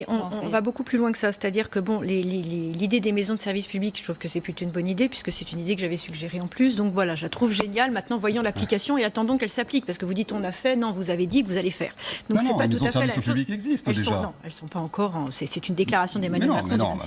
on va beaucoup plus loin que ça. C'est-à-dire que bon, l'idée des maisons de services publics, je trouve que c'est plutôt une bonne idée, puisque c'est une idée que j'avais suggérée en plus. Donc voilà, je la trouve géniale. Maintenant, voyons l'application et attendons qu'elle s'applique. Parce que vous dites on a fait, non, vous avez dit que vous allez faire. Donc c'est pas tout à fait la même chose. Existent déjà. Non, elles ne sont pas encore. C'est une déclaration d'Emmanuel Macron. Mais non.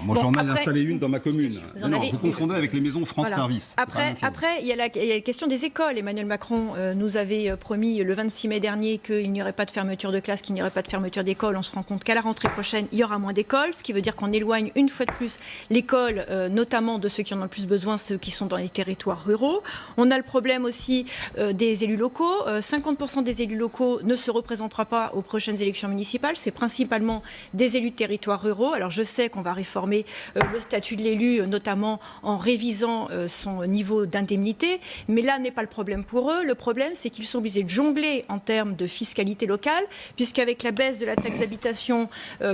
Moi, j'en ai installé une dans ma commune. Vous confondez avec les maisons France Service. Après, il y a la question des écoles. Emmanuel Macron nous avait promis le 26 mai dernier qu'il n'y aurait pas de fermeture de classe, qu'il n'y aurait pas de fermeture d'école. On se rend compte qu'à la rentrée prochaine, il y aura moins d'écoles, ce qui veut dire qu'on éloigne une fois de plus l'école, notamment de ceux qui en ont le plus besoin, ceux qui sont dans les territoires ruraux. On a le problème aussi des élus locaux. 50% des élus locaux ne se représenteront pas aux prochaines élections municipales. C'est principalement des élus de territoires ruraux. Alors je sais qu'on va réformer le statut de l'élu, notamment en révisant son niveau d'indemnité, mais là n'est pas le problème pour eux. Le problème, c'est qu'ils sont obligés de jongler en termes de fiscalité locale, puisqu'avec la baisse de la taxe d'habitation,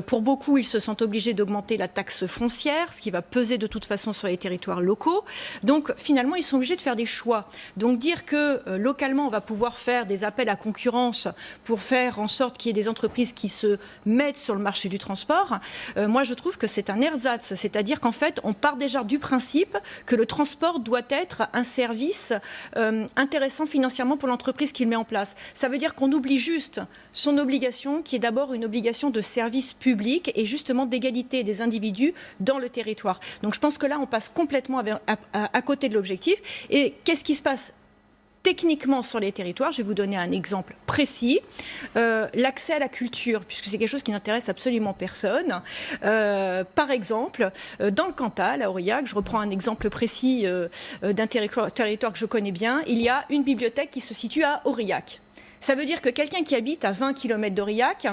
pour beaucoup, ils se sentent obligés d'augmenter la taxe foncière, ce qui va peser de toute façon sur les territoires locaux. Donc finalement, ils sont obligés de faire des choix. Donc dire que localement, on va pouvoir faire des appels à concurrence pour faire en sorte qu'il y ait des entreprises qui se mettent sur le marché du transport, moi je trouve que c'est un ersatz, c'est-à-dire qu'en fait, on part déjà du principe que le transport doit être un service intéressant financièrement pour l'entreprise qui le met en place. Ça veut dire qu'on oublie juste son obligation, qui est d'abord une obligation de service public et justement d'égalité des individus dans le territoire. Donc je pense que là, on passe complètement à côté de l'objectif. Et qu'est-ce qui se passe techniquement sur les territoires? Je vais vous donner un exemple précis. L'accès à la culture, puisque c'est quelque chose qui n'intéresse absolument personne. Par exemple, dans le Cantal, à Aurillac, je reprends un exemple précis d'un territoire que je connais bien, il y a une bibliothèque qui se situe à Aurillac. Ça veut dire que quelqu'un qui habite à 20 km d'Aurillac,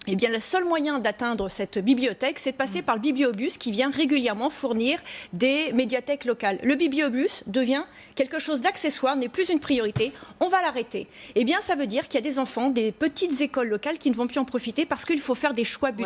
eh bien, le seul moyen d'atteindre cette bibliothèque, c'est de passer par le bibliobus qui vient régulièrement fournir des médiathèques locales. Le bibliobus devient quelque chose d'accessoire, n'est plus une priorité. On va l'arrêter. Eh bien, ça veut dire qu'il y a des enfants, des petites écoles locales qui ne vont plus en profiter parce qu'il faut faire des choix budgétaires.